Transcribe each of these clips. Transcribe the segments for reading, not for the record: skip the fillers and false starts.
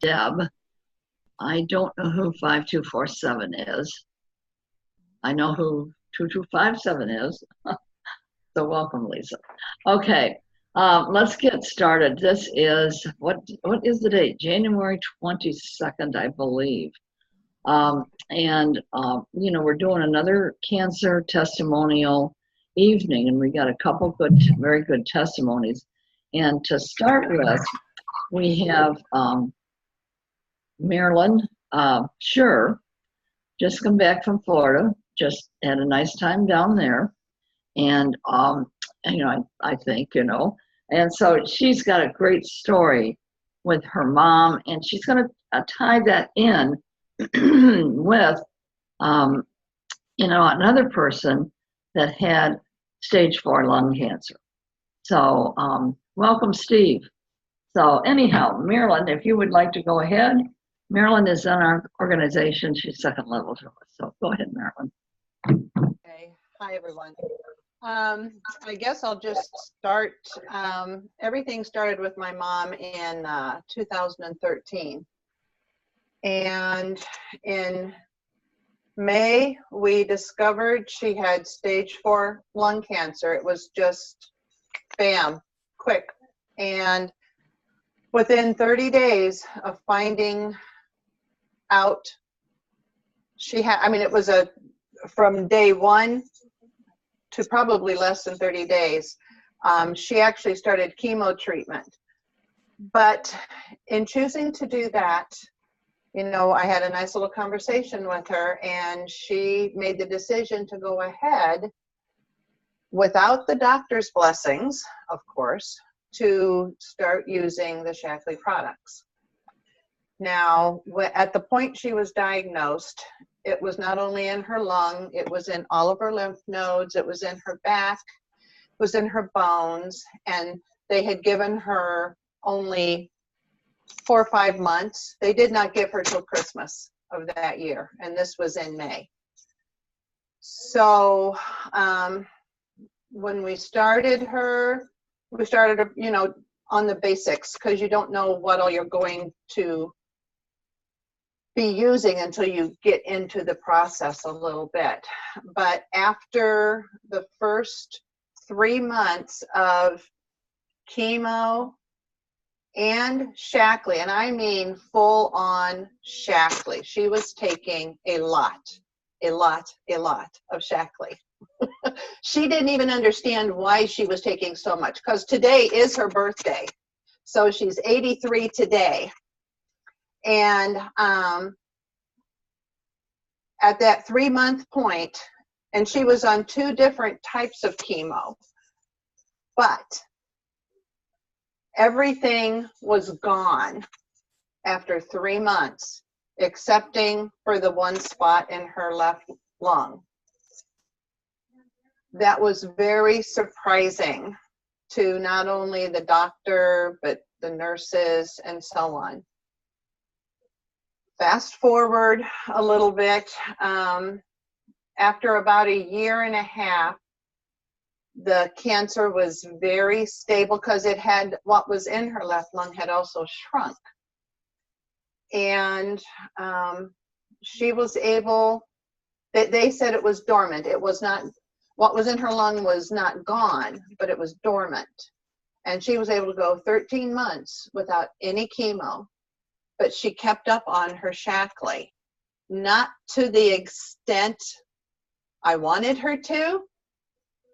Deb. I don't know who 5247 is. I know who 2257 is. So welcome, Lisa. Okay, let's get started. This is, what is the date? January 22nd, I believe. We're doing another cancer testimonial evening, and we got a couple very good testimonies. And to start with, we have Marilyn, sure, just come back from Florida, just had a nice time down there. And, I think, and so she's got a great story with her mom, and she's going to tie that in with, another person that had stage 4 lung cancer. So, welcome, Steve. So anyhow, Marilyn, if you would like to go ahead. Marilyn is in our organization. She's second level to us. So go ahead, Marilyn. Okay. Hi, everyone. I guess I'll just start. Everything started with my mom in 2013. And in May, we discovered she had stage 4 lung cancer. It was just bam, quick. And within 30 days of finding out, she had, it was from day 1 to probably less than 30 days, she actually started chemo treatment. But in choosing to do that, I had a nice little conversation with her, and she made the decision to go ahead without the doctor's blessings, of course, to start using the Shackley products. Now, at the point she was diagnosed, it was not only in her lung, it was in all of her lymph nodes, it was in her back, it was in her bones, and they had given her only 4 or 5 months. They did not give her till Christmas of that year, and this was in May. So when we started her, we started, on the basics, because you don't know what all you're going to be using until you get into the process a little bit. But after the first 3 months of chemo and Shackley, and I mean full on Shackley, she was taking a lot of Shackley. She didn't even understand why she was taking so much, because today is her birthday. So she's 83 today. And at that 3-month point, and she was on 2 different types of chemo, but everything was gone after 3 months, excepting for the one spot in her left lung. That was very surprising to not only the doctor, but the nurses and so on. Fast forward a little bit, after about 1.5 years, the cancer was very stable, because it had, what was in her left lung had also shrunk. And she was able, they said it was dormant. It was not, what was in her lung was not gone, but it was dormant. And she was able to go 13 months without any chemo, but she kept up on her Shackley. Not to the extent I wanted her to,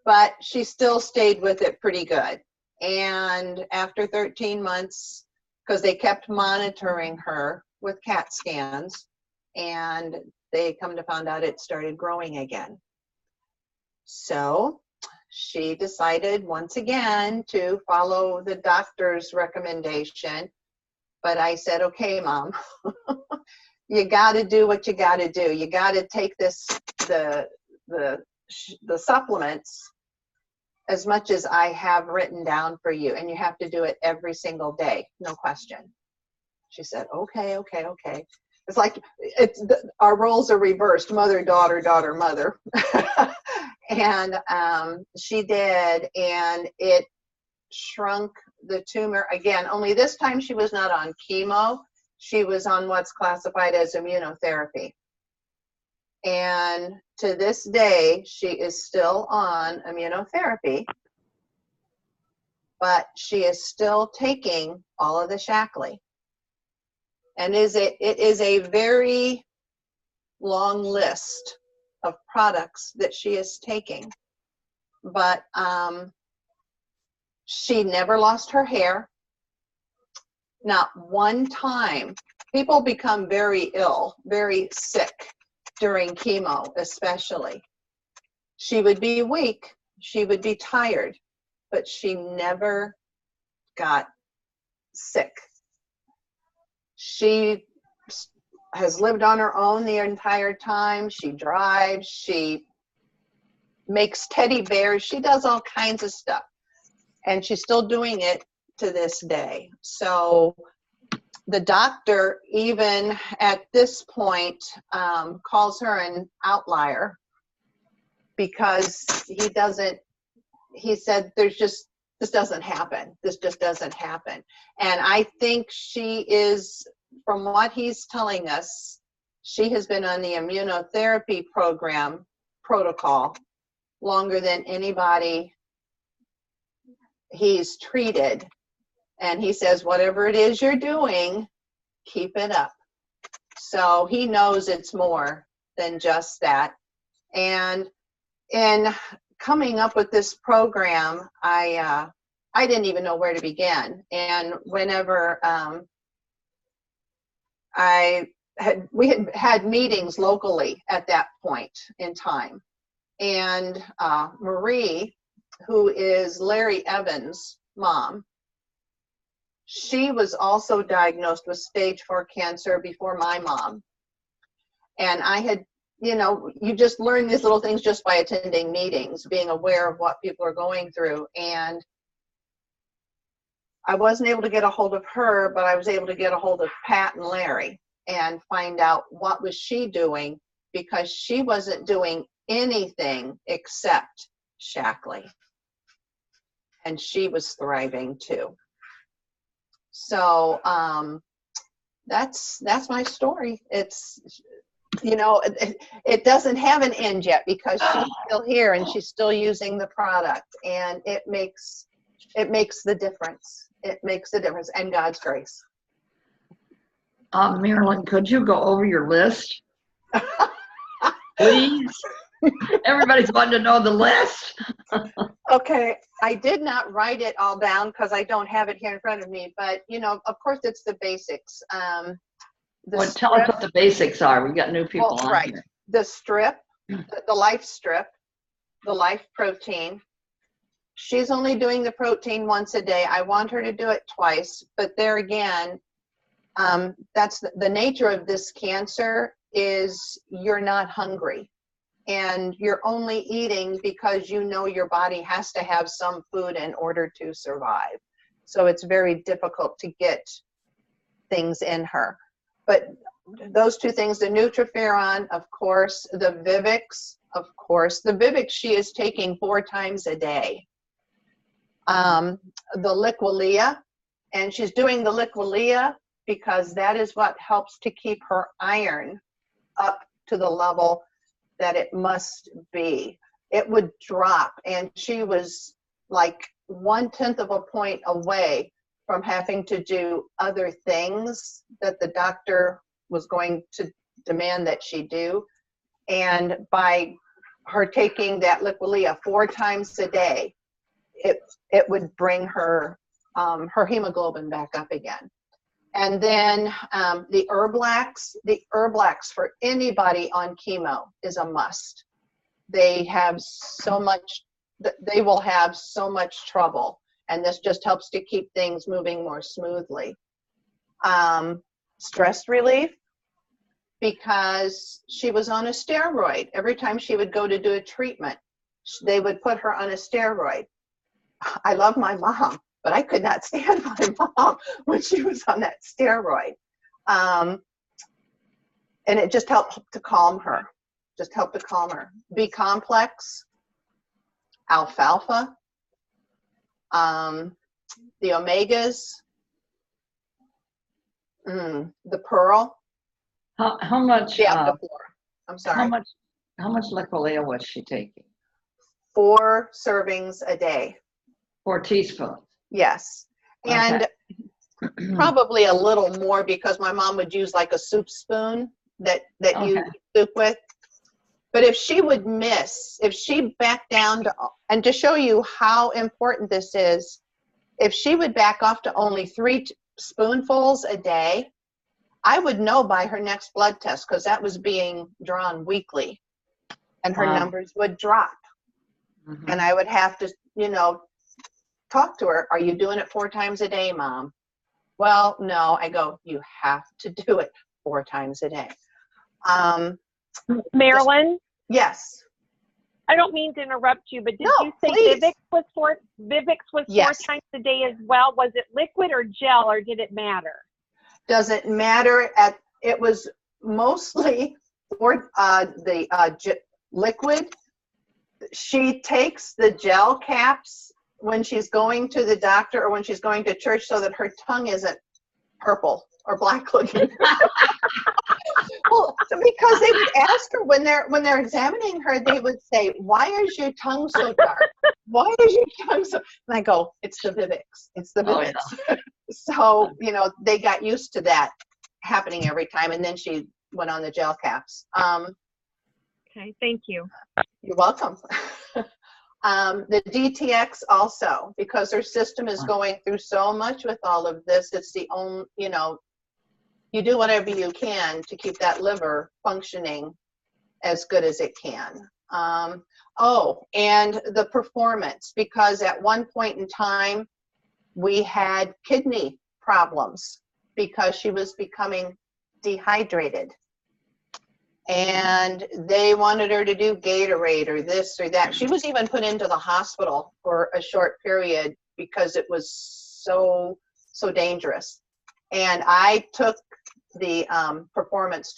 but she still stayed with it pretty good. And after 13 months, because they kept monitoring her with CAT scans, and they come to find out it started growing again. So she decided once again to follow the doctor's recommendation. But I said, okay, Mom, you got to do what you got to do. You got to take the supplements as much as I have written down for you, and you have to do it every single day, no question. She said, okay. It's like our roles are reversed, mother, daughter, daughter, mother. And she did, and it shrunk the tumor again. Only this time she was not on chemo. she was on what's classified as immunotherapy. And to this day, she is still on immunotherapy, but she is still taking all of the Shackley. And it is a very long list of products that she is taking. But she never lost her hair. Not one time. People become very ill, very sick during chemo, especially. She would be weak, she would be tired, but she never got sick. She has lived on her own the entire time. She drives, she makes teddy bears, she does all kinds of stuff. And she's still doing it to this day. So the doctor, even at this point, calls her an outlier because he said, this doesn't happen. This just doesn't happen. And I think she is, from what he's telling us, she has been on the immunotherapy protocol longer than anybody he's treated. And he says, whatever it is you're doing, keep it up. So he knows it's more than just that. And in coming up with this program, I didn't even know where to begin. And whenever we had meetings locally at that point in time, and Marie, who is Larry Evans' mom, she was also diagnosed with stage 4 cancer before my mom. And I had, you just learn these little things just by attending meetings, being aware of what people are going through. And I wasn't able to get a hold of her, but I was able to get a hold of Pat and Larry and find out what was she doing, because she wasn't doing anything except Shackley. And she was thriving too. So that's my story. It's, it doesn't have an end yet because she's still here and she's still using the product, and it makes the difference. It makes the difference, and God's grace. Marilyn, could you go over your list, please? Everybody's wanting to know the list. Okay, I did not write it all down because I don't have it here in front of me, but of course it's the basics. Tell us what the basics are. We got new people on right. here. The strip, the life strip, the life protein. She's only doing the protein once a day. I want her to do it twice, but there again, that's the nature of this cancer, is you're not hungry. And you're only eating because your body has to have some food in order to survive. So it's very difficult to get things in her. But those two things, the Nutriferon, of course, the Vivix, of course. The Vivix she is taking 4 times a day. The Liquilia, and she's doing the Liquilia because that is what helps to keep her iron up to the level that it must be. It would drop, and she was like 1/10 of a point away from having to do other things that the doctor was going to demand that she do. And by her taking that Liquilia 4 times a day, it would bring her her hemoglobin back up again. And then the Herblax for anybody on chemo is a must. They will have so much trouble, and this just helps to keep things moving more smoothly. Stress relief, because she was on a steroid. Every time she would go to do a treatment, they would put her on a steroid. I love my mom, but I could not stand my mom when she was on that steroid. And it just helped to calm her. B-complex, alfalfa, the omegas, The pearl? How much Yeah, the floor. I'm how sorry. much how much Licolea was she taking? 4 servings a day. 4 teaspoons. Yes. Okay. And probably a little more because my mom would use like a soup spoon that you Okay. soup with. But if she would miss, if she backed down to, and to show you how important this is, if she would back off to only 3 spoonfuls a day, I would know by her next blood test because that was being drawn weekly, and her Wow. numbers would drop. Mhm. And I would have to, talk to her. Are you doing it 4 times a day, Mom? Well, no. I go, you have to do it 4 times a day. Marilyn, Yes. I don't mean to interrupt you, but did No, you say please. Vivix was Yes. 4 times a day as well? Was it liquid or gel, or did it matter? Doesn't matter. It was mostly for the liquid. She takes the gel caps when she's going to the doctor or when she's going to church so that her tongue isn't purple or black looking. Well, because they would ask her when they're examining her, they would say, "Why is your tongue so dark? Why is your tongue so?" And I go, "It's the Vivix. It's the Oh, Vivix." So they got used to that happening every time, and then she went on the gel caps. Okay, thank you. You're welcome. The DTX also, because her system is going through so much with all of this. It's the only, you do whatever you can to keep that liver functioning as good as it can. And the performance, because at one point in time, we had kidney problems because she was becoming dehydrated. And they wanted her to do Gatorade or this or that. She was even put into the hospital for a short period because it was so dangerous. And I took the performance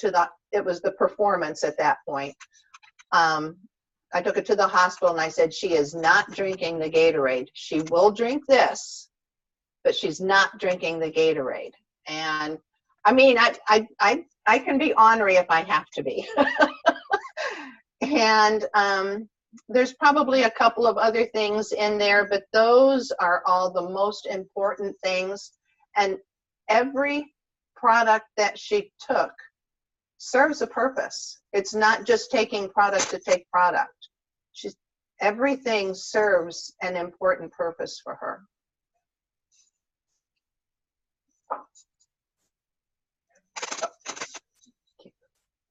it was the performance at that point. I took it to the hospital and I said, she is not drinking the Gatorade. She will drink this, but she's not drinking the Gatorade. And I mean, I can be ornery if I have to be. And there's probably a couple of other things in there, but those are all the most important things. And every product that she took serves a purpose. It's not just taking product to take product. Everything serves an important purpose for her.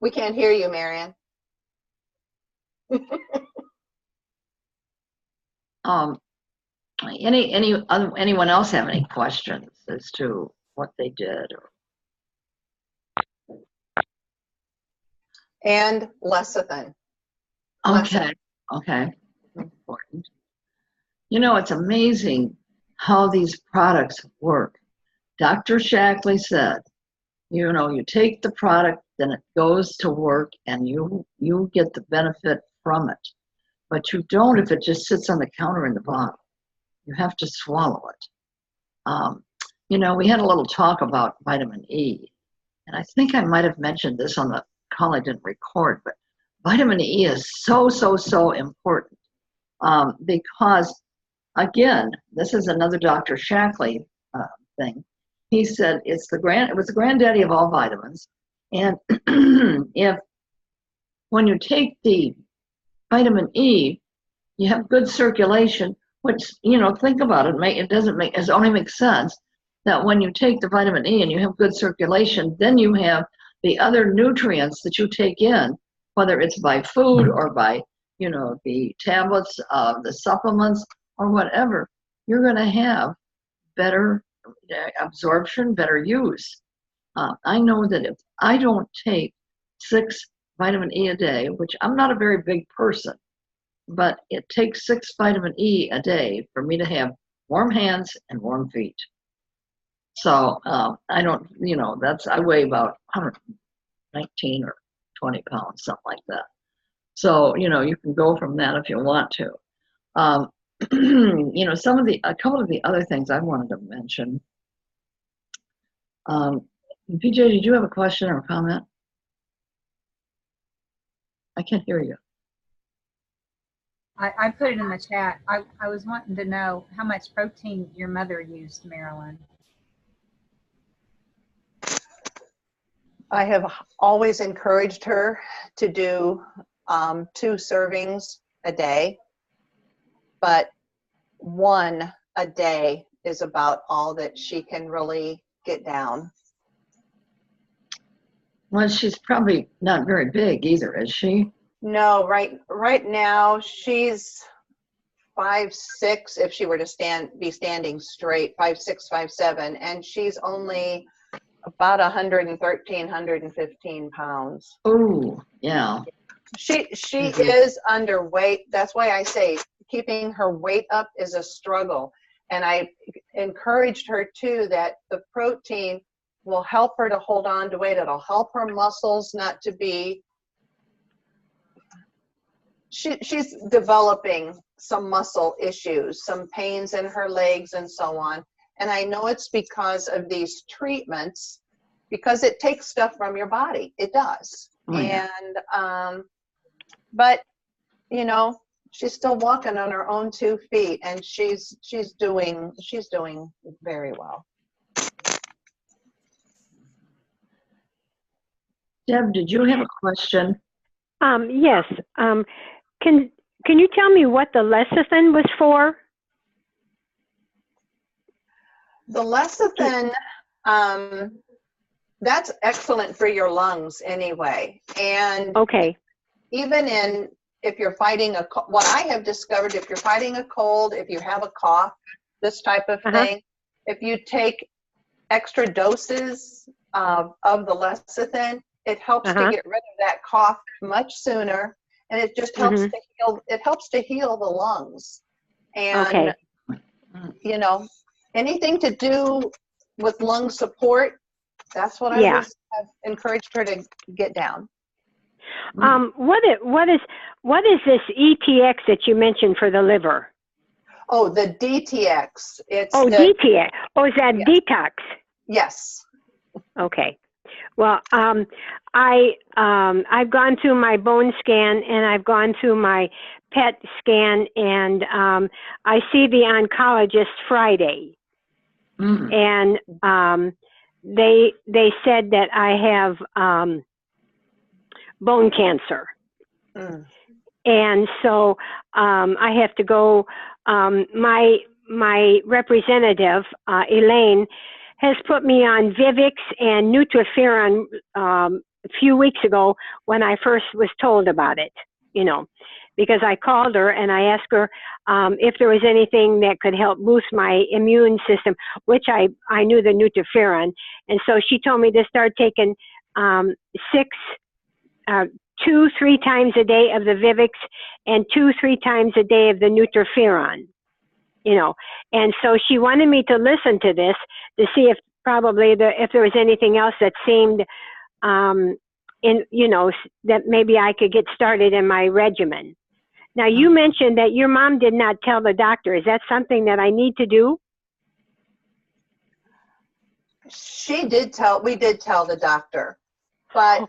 We can't hear you, Marian. Anyone else have any questions as to what they did? And lecithin. Okay. Important. It's amazing how these products work. Dr. Shackley said, you take the product, then it goes to work, and you get the benefit from it. But you don't if it just sits on the counter in the bottle. You have to swallow it. We had a little talk about vitamin E, and I think I might have mentioned this on the call I didn't record, but vitamin E is so important because, again, this is another Dr. Shackley thing. He said it was the granddaddy of all vitamins, and when you take the vitamin E, you have good circulation, which, think about it, it only makes sense that when you take the vitamin E and you have good circulation, then you have the other nutrients that you take in, whether it's by food or by, the tablets, the supplements or whatever, you're going to have better absorption, better use. I know that if I don't take 6 vitamin E a day, which I'm not a very big person, but it takes 6 vitamin E a day for me to have warm hands and warm feet. So I don't, I weigh about 119 or 20 pounds, something like that. So, you can go from that if you want to. A couple of the other things I wanted to mention. PJ, did you have a question or comment? I can't hear you. I put it in the chat. I was wanting to know how much protein your mother used, Marilyn. I have always encouraged her to do 2 servings a day, but 1 a day is about all that she can really get down. Well, she's probably not very big either, is she? No, right now she's 5'6" if she were to be standing straight, 5'6", 5'7", and she's only about 113, 115 pounds. Oh, yeah. She is underweight. That's why I say keeping her weight up is a struggle. And I encouraged her too that the protein will help her to hold on to weight. It'll help her muscles not to be. She's developing some muscle issues, some pains in her legs and so on. And I know it's because of these treatments, because it takes stuff from your body. It does. Oh, yeah. And, but, you know, she's still walking on her own 2 feet, and she's doing very well. Deb, did you have a question? Yes. Can you tell me what the lecithin was for? The lecithin, that's excellent for your lungs anyway. And Okay. even if you're fighting what I have discovered, if you're fighting a cold, if you have a cough, this type of thing, if you take extra doses of the lecithin, it helps to get rid of that cough much sooner, and it just helps to heal. It helps to heal the lungs, and you know, anything to do with lung support. That's what I have encouraged her to get down. What is this ETX that you mentioned for the liver? Oh, the DTX. DTX. Oh, is that detox? Yes. Okay. Well, I've gone through my bone scan and I've gone through my PET scan, and I see the oncologist Friday, and they said that I have bone cancer, and so I have to go. My representative Elaine has put me on Vivix and Nutriferon a few weeks ago when I first was told about it, you know, because I called her and I asked her if there was anything that could help boost my immune system, which I knew the Nutriferon. And so she told me to start taking 2-3 times a day of the Vivix and 2-3 times a day of the Nutriferon. You know, and so she wanted me to listen to this to see if if there was anything else that seemed, that maybe I could get started in my regimen. Now, you mentioned that your mom did not tell the doctor. Is that something that I need to do? We did tell the doctor, but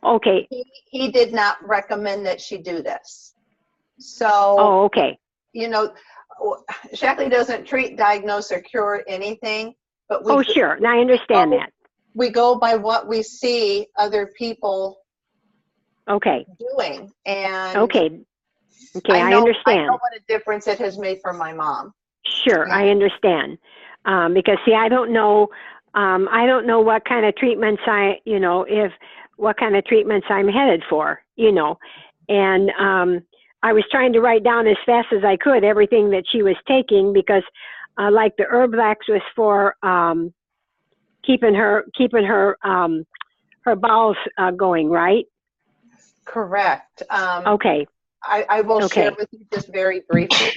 he did not recommend that she do this. So, you know, Shackley doesn't treat, diagnose, or cure anything, but sure, I understand that. We go by what we see other people doing, and I understand. I know what a difference it has made for my mom. Sure, I understand, because see, I don't know what kind of treatments what kind of treatments I'm headed for, you know, and I was trying to write down as fast as I could everything that she was taking, because like the Herblax was for keeping her bowels going, right? Correct. I will share with you just very briefly.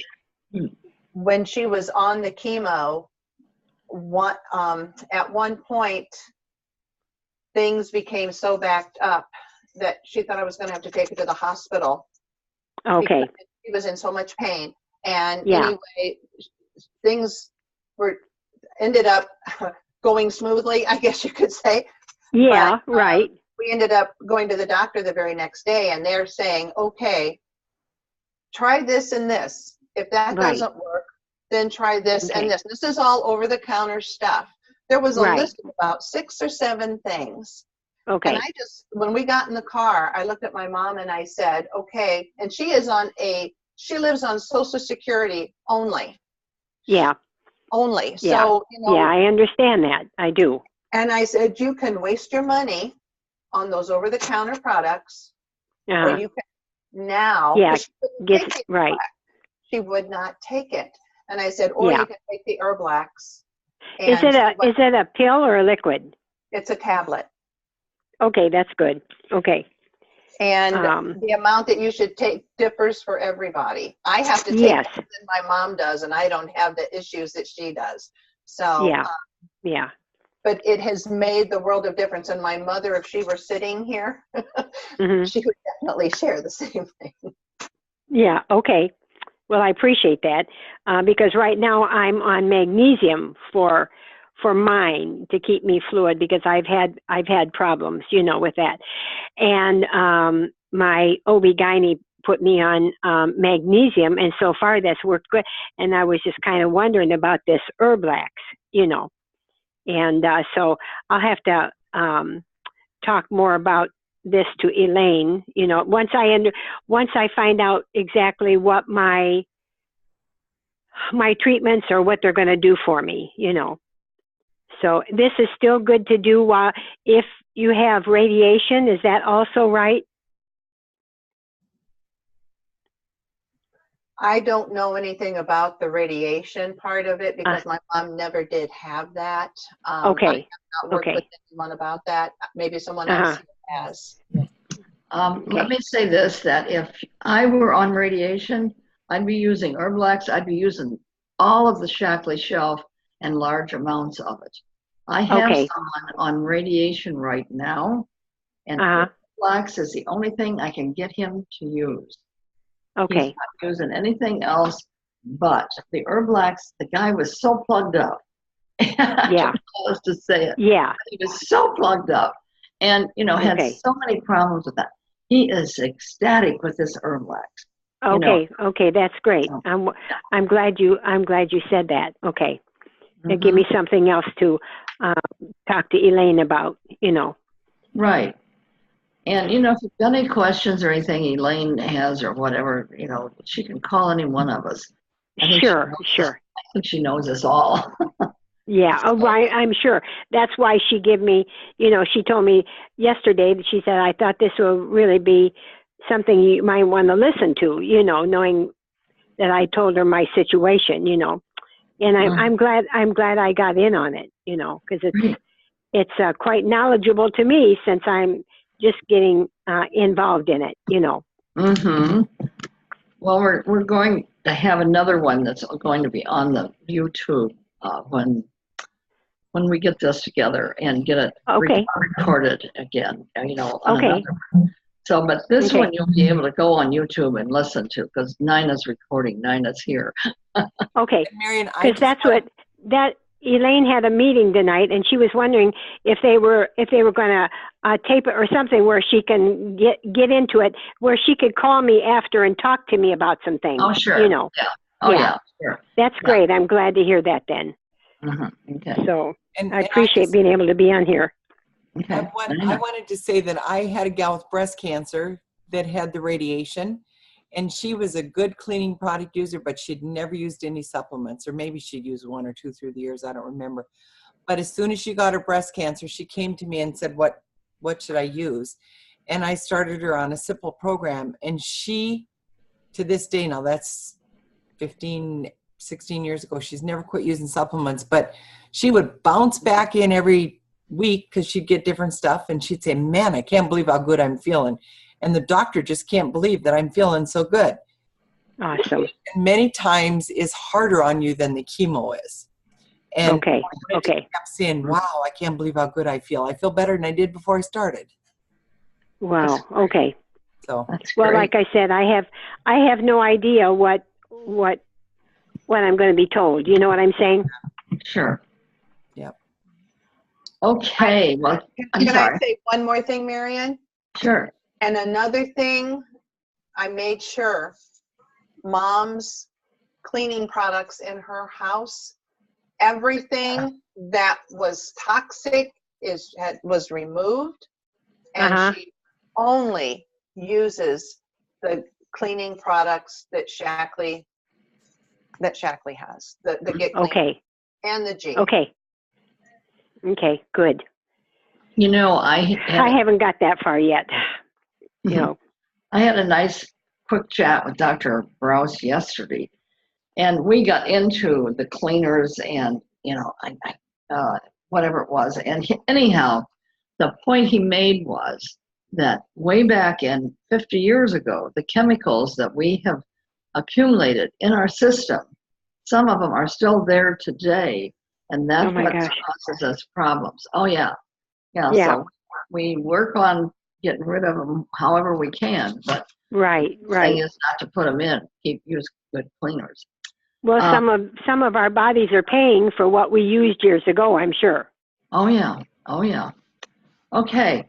When she was on the chemo, at one point things became so backed up that she thought I was going to have to take her to the hospital. Because she was in so much pain, and anyway, things ended up going smoothly, I guess you could say. Yeah, right. We ended up going to the doctor the very next day, and they're saying, okay, try this and this. If that Right. doesn't work, then try this Okay. and this. This is all over the counter stuff. There was a Right. list of about 6 or 7 things. Okay. And when we got in the car, I looked at my mom and I said, okay, and she lives on Social Security only. Yeah. Only. Yeah. So, Yeah, I understand that. I do. and I said, you can waste your money on those over-the-counter products, or you can now, Yeah. 'cause she wouldn't take the Right. She would not take it. And I said, or Yeah. you can take the Herblax. Is And it a pill or a liquid? it's a tablet. Okay, that's good. Okay. And the amount that you should take differs for everybody. I have to take Yes. more than my mom does, and I don't have the issues that she does. So, Yeah. Yeah. but it has made the world of difference. And my mother, if she were sitting here, Hmm. she would definitely share the same thing. Yeah. Okay. Well, I appreciate that because right now I'm on magnesium for mine to keep me fluid because I've had problems, with that. And my OB-GYN put me on magnesium, and so far that's worked good. And I was just kind of wondering about this Herblax, and so I'll have to talk more about this to Elaine. Once I find out exactly what my treatments or what they're going to do for me. So this is still good to do while if you have radiation. Is that also right? I don't know anything about the radiation part of it because my mom never did have that. Okay. I have not worked Okay. with anyone about that. Maybe someone else has. Let me say this, that if I were on radiation, I'd be using Herblax. I'd be using all of the Shackley shelf and large amounts of it. I have Okay. someone on radiation right now, and Herblax is the only thing I can get him to use. Okay. He's not using anything else but the Herblax. The guy was so plugged up. I Yeah. don't know how else to say it. Yeah. He was so plugged up and, had Okay. so many problems with that. He is ecstatic with this Herblax. Okay. Okay. That's great. So, I'm glad you said that. Okay. It give me something else to talk to Elaine about, Right. And, if you've got any questions or anything Elaine has or whatever, she can call any one of us. Sure. I think she knows us all. Yeah, oh, right. I'm sure. That's why she gave me, she told me yesterday that she said, I thought this will really be something you might want to listen to, knowing that I told her my situation, and I'm glad I got in on it, because it's quite knowledgeable to me since I'm just getting involved in it, Mm-hmm. Well, we're going to have another one that's going to be on the YouTube when we get this together and get it recorded again, on another. So, but this one you'll be able to go on YouTube and listen to because Nina's recording. Nina's here. Okay. Marion, because that's what Elaine had a meeting tonight, and she was wondering if they were going to tape it or something where she can get into it, where she could call me after and talk to me about some things. Oh, sure. Yeah. Oh, yeah. Sure. That's great. I'm glad to hear that then. Okay. So I appreciate being able to be on here. Okay. I wanted to say that I had a gal with breast cancer that had the radiation, and she was a good cleaning product user, but she'd never used any supplements, or maybe she'd used 1 or 2 through the years. I don't remember. But as soon as she got her breast cancer, she came to me and said, what should I use? And I started her on a simple program, and she, to this day, now that's 15, 16 years ago, she's never quit using supplements, but she would bounce back in every week because she'd get different stuff, and she'd say, man, I can't believe how good I'm feeling. And the doctor just can't believe that I'm feeling so good. Awesome. And many times is harder on you than the chemo is. And okay. I kept saying, wow, I can't believe how good I feel. I feel better than I did before I started. Wow. Okay. So well, like I said, I have no idea what I'm going to be told. You know what I'm saying? Sure. Yep. Okay, well, I'm Can I sorry. say one more thing, Marion? Sure. And another thing, I made sure Mom's cleaning products in her house, everything that was toxic was removed, and Uh-huh. she only uses the cleaning products that Shackley has, the Get Clean Okay. and the G. Okay. Okay. Good. You know, I I had haven't got that far yet. You know. I had a nice quick chat with Dr. Browse yesterday, and we got into the cleaners and whatever it was. And anyhow, the point he made was that way back in 50 years ago, the chemicals that we have accumulated in our system, some of them are still there today, and Oh that's my what gosh. causes us problems. Oh yeah, yeah. Yeah. So we work on getting rid of them however we can, but Right. the thing Right. is not to put them in. Use good cleaners. Well, Uh, some of our bodies are paying for what we used years ago, I'm sure. oh yeah, oh yeah. Okay.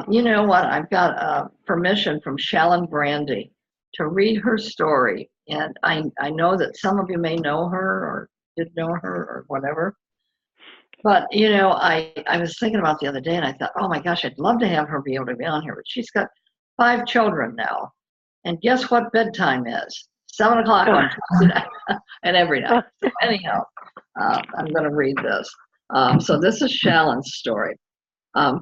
You know what? I've got permission from Shalyn Brandy to read her story, and I know that some of you may know her or did know her or whatever. But you know, I was thinking about the other day, and I thought, oh my gosh, I'd love to have her be able to be on here. But she's got 5 children now, and guess what bedtime is? 7 o'clock on Tuesday night and every night. So anyhow, I'm going to read this. So this is Shalyn's story.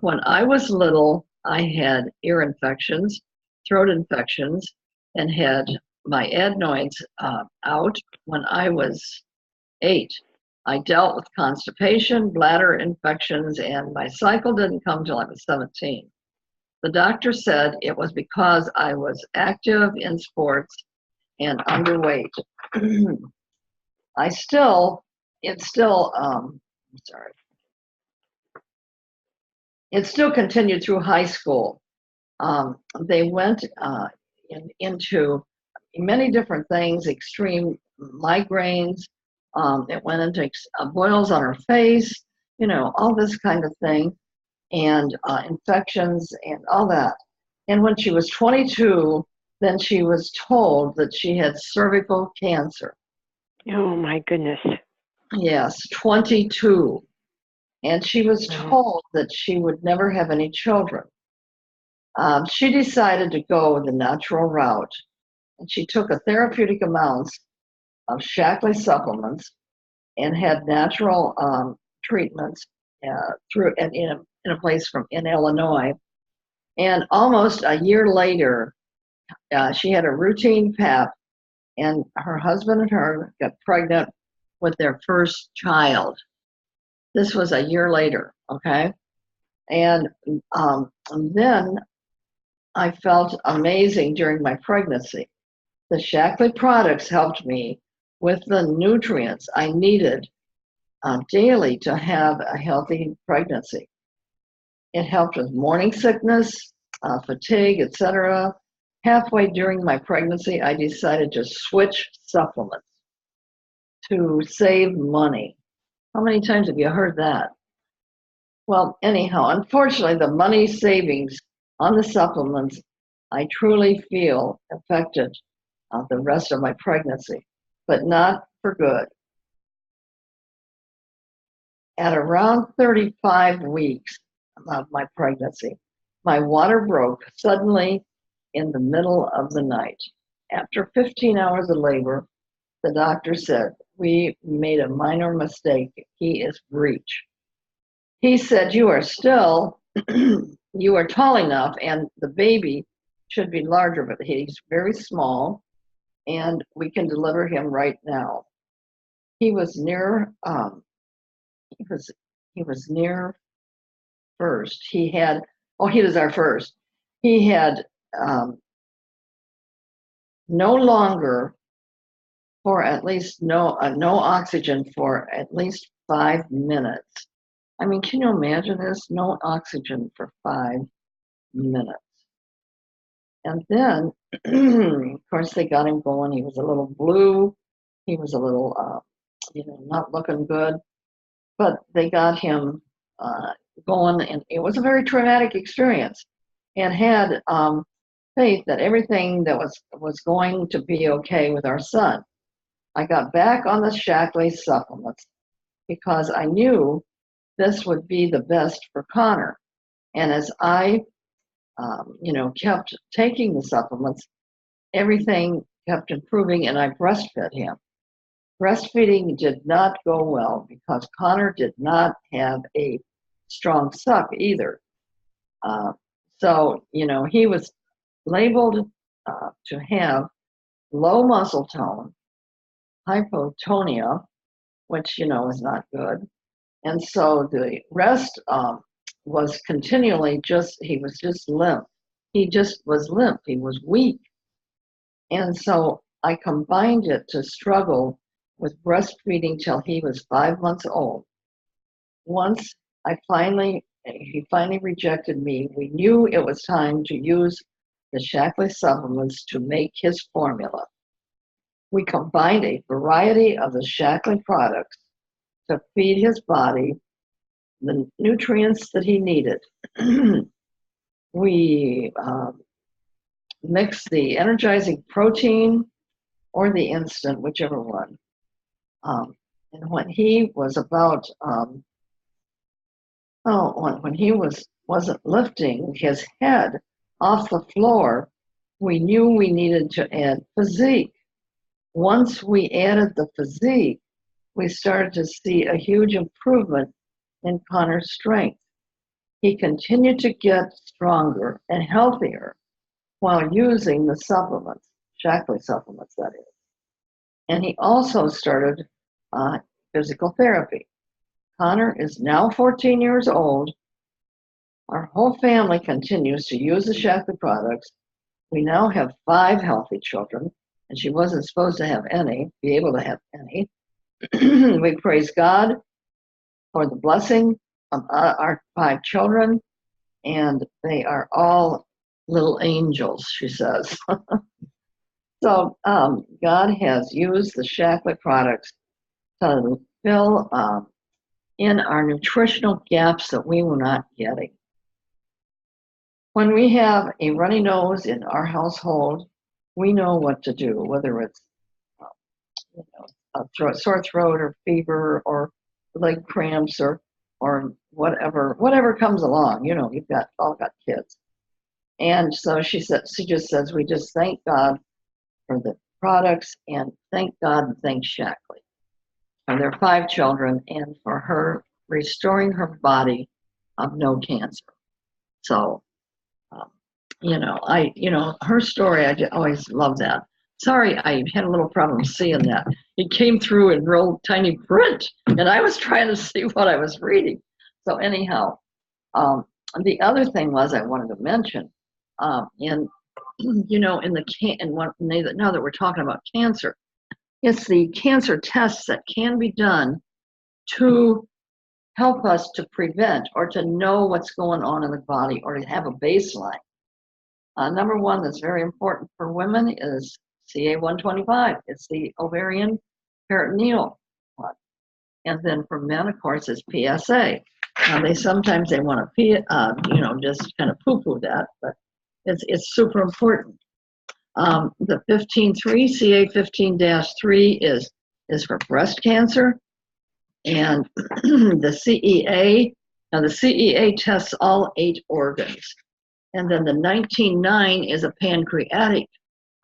When I was little, I had ear infections, throat infections, and had my adenoids out when I was 8. I dealt with constipation, bladder infections, and my cycle didn't come till I was 17. The doctor said it was because I was active in sports and underweight. I still, it's still, sorry, it still continued through high school. They went into many different things, extreme migraines. It went into boils on her face, you know, all this kind of thing, and infections and all that. And when she was 22, then she was told that she had cervical cancer. Oh my goodness. Yes, 22. And she was Oh. told that she would never have any children. She decided to go the natural route, and she took a therapeutic amounts of Shackley supplements and had natural treatments through in a place in Illinois. And almost a year later, she had a routine PAP, and her husband and her got pregnant with their first child. This was a year later, okay? And then I felt amazing during my pregnancy. The Shackley products helped me with the nutrients I needed daily to have a healthy pregnancy. It helped with morning sickness, fatigue, etc. Halfway during my pregnancy, I decided to switch supplements to save money. How many times have you heard that? Well, anyhow, unfortunately, the money savings on the supplements, I truly feel affected the rest of my pregnancy, but not for good. At around 35 weeks of my pregnancy, my water broke suddenly in the middle of the night. After 15 hours of labor, the doctor said, "We made a minor mistake. He is breech." He said, "You are still, you are tall enough, and the baby should be larger, but he's very small, and we can deliver him right now." He was near, he was, he was near first. He was our first. He had no longer for at least no oxygen for at least 5 minutes. I mean, can you imagine this? No oxygen for 5 minutes. And then, of course, they got him going. He was a little blue. He was a little, not looking good. But they got him going, and it was a very traumatic experience, and had faith that everything that was going to be okay with our son. I got back on the Shaklee supplements because I knew this would be the best for Connor. And as I, kept taking the supplements, everything kept improving, and I breastfed him. Breastfeeding did not go well because Connor did not have a strong suck either. So, he was labeled to have low muscle tone, hypotonia, which, is not good. And so the rest was continually he was just limp. He just was limp. He was weak. And so I combined it to struggle with breastfeeding till he was 5 months old. Once he finally rejected me, we knew it was time to use the Shaklee supplements to make his formula. We combined a variety of the Shaklee products to feed his body the nutrients that he needed. We mixed the energizing protein or the instant, whichever one. And when he was about, when he wasn't lifting his head off the floor, we knew we needed to add physique. Once we added the physique, we started to see a huge improvement in Connor's strength. He continued to get stronger and healthier while using the supplements, Shaklee supplements, that is. And he also started physical therapy. Connor is now 14 years old. Our whole family continues to use the Shaklee products. We now have 5 healthy children, and she wasn't supposed to be able to have any. We praise God for the blessing of our 5 children, and they are all little angels, she says. So God has used the Shaklee products to fill in our nutritional gaps that we were not getting. When we have a runny nose in our household, we know what to do, whether it's a sore throat or fever or leg cramps or whatever comes along. You've all got kids. And so she just says, we just thank God for the products, and thank God and thank Shaklee for their 5 children and for her restoring her body of no cancer. So, her story, I always love that. Sorry, I had a little problem seeing that. It came through in real tiny print, and I was trying to see what I was reading. So anyhow, the other thing was I wanted to mention, now that we're talking about cancer, it's the cancer tests that can be done to help us to prevent or to know what's going on in the body or to have a baseline. Number one that's very important for women is CA-125. It's the ovarian peritoneal one. And then for men, of course, is PSA. Now, sometimes they want to, just kind of poo-poo that, but it's super important. The 15-3, CA-15-3 is for breast cancer. And the CEA, now the CEA tests all 8 organs. And then the 19-9 is a pancreatic.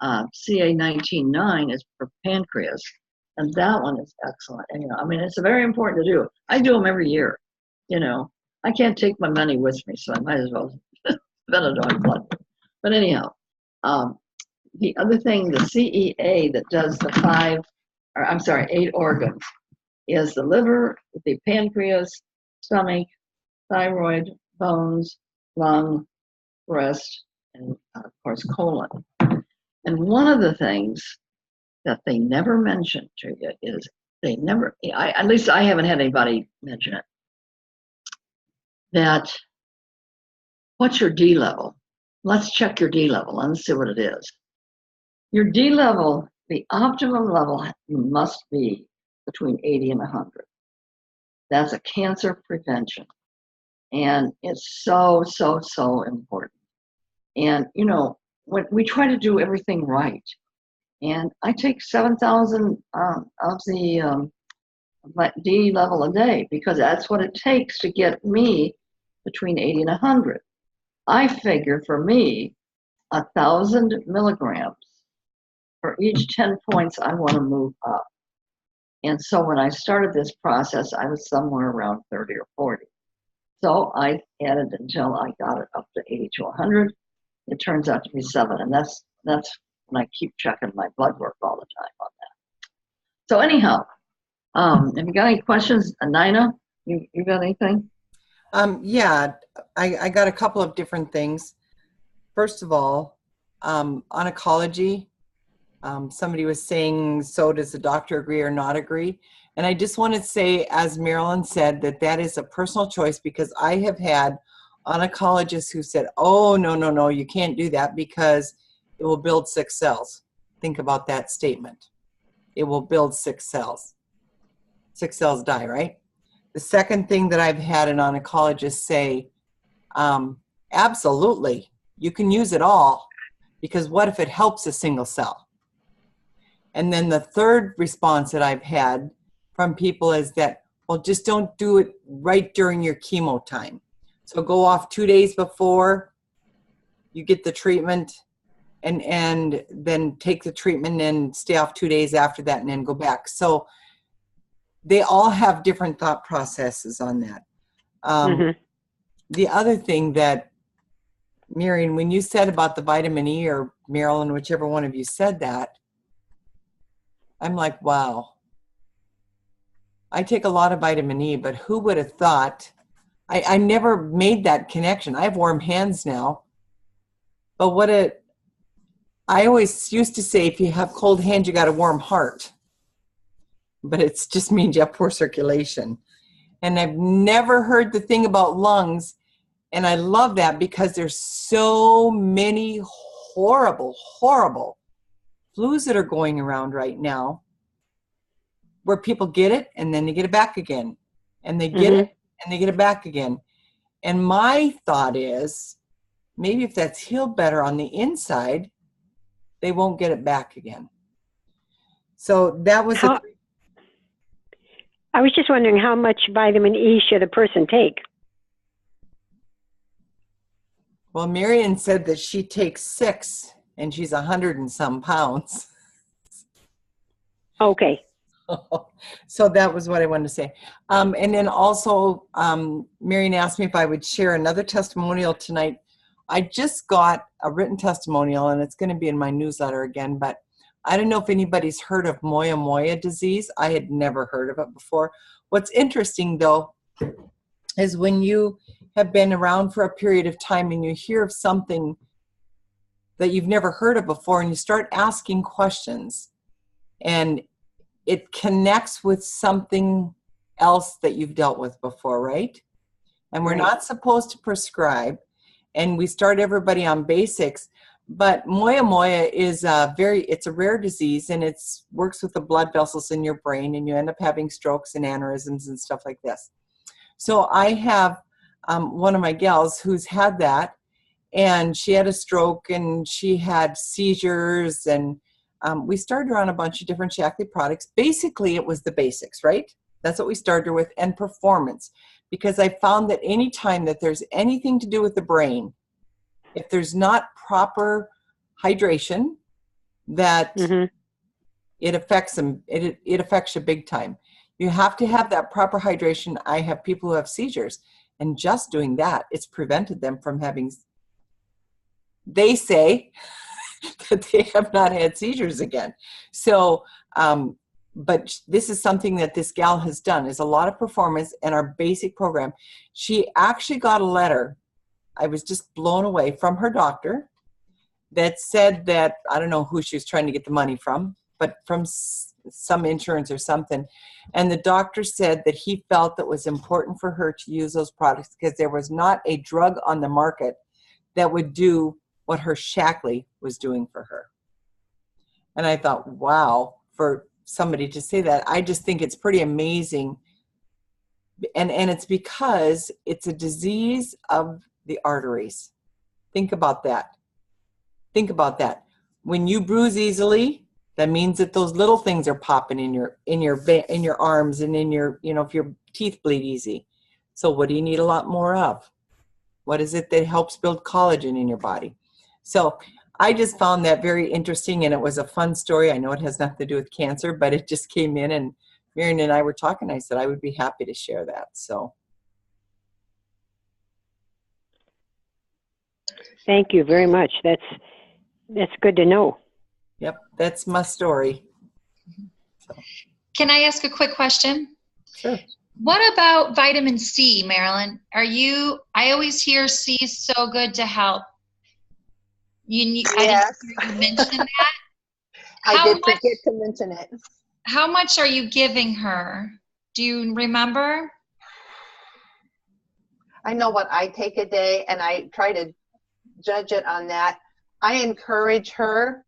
CA-19-9 is for pancreas. And that one is excellent. And, it's very important to do. I do them every year. I can't take my money with me, so I might as well spend it on blood. But anyhow, the other thing, the CEA that does the 8 organs is the liver, the pancreas, stomach, thyroid, bones, lung, breast, and of course colon. And one of the things that they never mention to you is at least I haven't had anybody mention it, that what's your D level? Let's check your D level and see what it is. Your D level, the optimum level must be between 80 and 100. That's a cancer prevention. And it's so, so, so important. And, you know, when we try to do everything right, and I take 7,000 of the D level a day because that's what it takes to get me between 80 and 100. I figure for me, 1,000 milligrams for each 10 points I want to move up. And so when I started this process, I was somewhere around 30 or 40. So I added until I got it up to 80 to 100. It turns out to be 7, and that's when I keep checking my blood work all the time on that. So anyhow, have you got any questions, Nina? You got anything? Yeah, I got a couple of different things. First of all, oncology. Somebody was saying, so does the doctor agree or not agree? And I just want to say, as Marilyn said, that that is a personal choice, because I have had oncologists who said, oh, no, no, no, you can't do that because it will build 6 cells. Think about that statement. It will build 6 cells. 6 cells die, right? The second thing that I've had an oncologist say, absolutely, you can use it all, because what if it helps a single cell? And then the third response that I've had from people is that, well, just don't do it right during your chemo time. So go off 2 days before you get the treatment, and then take the treatment and stay off 2 days after that and then go back. So they all have different thought processes on that. The other thing that, Marion, when you said about the vitamin E, or Marilyn, whichever one of you said that, I'm like, wow. I take a lot of vitamin E, but who would have thought? I never made that connection. I have warm hands now. But I always used to say, if you have cold hands, you got a warm heart. But it just means you have poor circulation. And I've never heard the thing about lungs. And I love that, because there's so many horrible, horrible flus that are going around right now, where people get it and then they get it back again. And they get it and they get it back again. And my thought is, maybe if that's healed better on the inside, they won't get it back again. So that was I was just wondering, how much vitamin E should a person take? Well, Marion said that she takes 6 and she's 100 and some pounds. Okay. So that was what I wanted to say. And then also, Marion asked me if I would share another testimonial tonight. I just got a written testimonial, and it's going to be in my newsletter again, but I don't know if anybody's heard of Moyamoya disease. I had never heard of it before. What's interesting, though, is when you have been around for a period of time and you hear of something that you've never heard of before, and you start asking questions, and it connects with something else that you've dealt with before, right? And we're not supposed to prescribe, and we start everybody on basics. But Moyamoya is it's a rare disease, and it works with the blood vessels in your brain, and you end up having strokes and aneurysms and stuff like this. So I have one of my gals who's had that, and she had a stroke, and she had seizures, and we started her on a bunch of different Shaklee products. Basically, it was the basics, right? That's what we started her with, and performance. Because I found that any time that there's anything to do with the brain, if there's not proper hydration, that it affects them. It affects you big time. You have to have that proper hydration. I have people who have seizures, and just doing that, it's prevented them from having, they say that they have not had seizures again. So, but this is something that this gal has done, is a lot of performance and our basic program. She actually got a letter, I was just blown away, from her doctor that said that, I don't know who she was trying to get the money from, but from some insurance or something. And the doctor said that he felt that it was important for her to use those products because there was not a drug on the market that would do what her Shaklee was doing for her. And I thought, wow, for somebody to say that, I just think it's pretty amazing And it's because it's a disease of the arteries. Think about that. Think about that. When you bruise easily, that means that those little things are popping in your arms and in your, if your teeth bleed easy. So what do you need a lot more of? What is it that helps build collagen in your body? So I just found that very interesting, and it was a fun story. I know it has nothing to do with cancer, but it just came in, and Marion and I were talking. I said I would be happy to share that. So Thank you very much. That's good to know. yep, that's my story. Can I ask a quick question? Sure. What about vitamin C, Marilyn? I always hear C is so good to help. I Yes. didn't hear you mention that. I did forget to mention it. How much are you giving her? Do you remember? I know what I take a day, and I try to judge it on that. I encourage her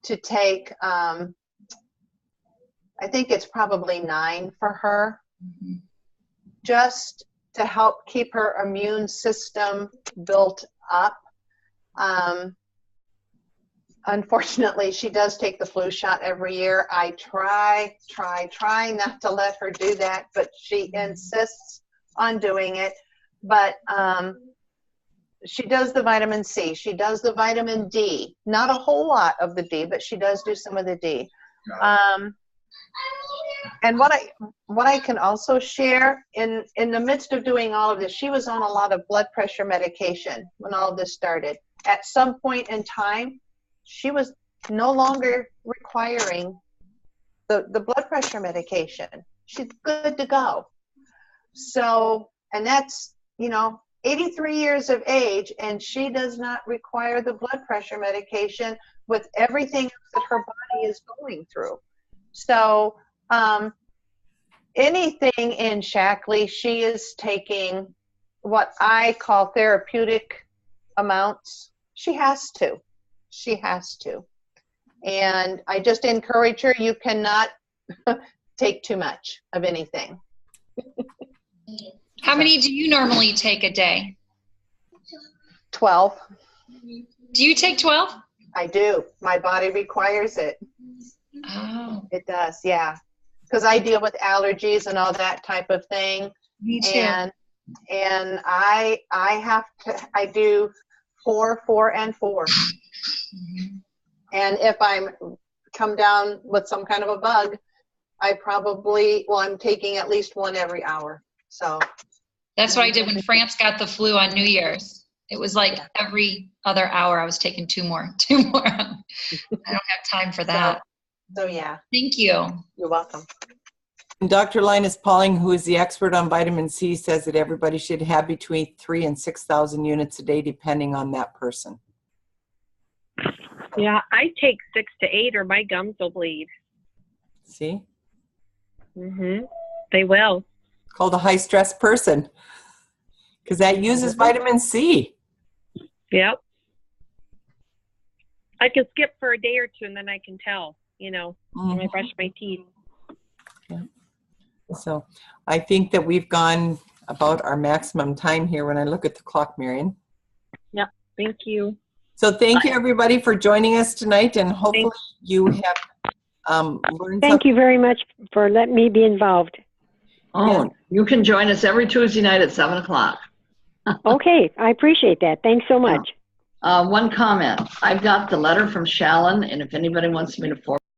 to take, I think it's probably 9 for her, just to help keep her immune system built up. Unfortunately, she does take the flu shot every year. I try not to let her do that, but she insists on doing it. But she does the vitamin C. She does the vitamin D. Not a whole lot of the D, but she does do some of the D. And what I can also share, in the midst of doing all of this, she was on a lot of blood pressure medication when all of this started. At some point in time, she was no longer requiring the blood pressure medication. She's good to go. So, and that's, 83 years of age, and she does not require the blood pressure medication with everything else that her body is going through. So anything in Shackley, she is taking what I call therapeutic amounts. She has to. And I just encourage her, you cannot take too much of anything. How many do you normally take a day? 12. Do you take 12? I do. My body requires it. Oh, It does, yeah. Because I deal with allergies and all that type of thing. me too. And I do 4, 4, and 4. And if I'm come down with some kind of a bug, I'm taking at least 1 every hour. So That's what I did when France got the flu on New Year's. It was like every other hour I was taking 2 more. I don't have time for that. So yeah. Thank you. You're welcome. And Dr. Linus Pauling, who is the expert on vitamin C, says that everybody should have between 3,000 and 6,000 units a day, depending on that person. Yeah, I take 6 to 8 or my gums will bleed. See? They will. It's called a high-stress person, because that uses vitamin C. Yep. I can skip for a day or 2 and then I can tell, when I brush my teeth. Yeah. So I think that we've gone about our maximum time here when I look at the clock, Marion. Yep. Thank you. So thank you, everybody, for joining us tonight, and hopefully you have learned Thank you very much for letting me be involved. Oh, you can join us every Tuesday night at 7 o'clock. Okay, I appreciate that. Thanks so much. One comment. I've got the letter from Shallon, and if anybody wants me to forward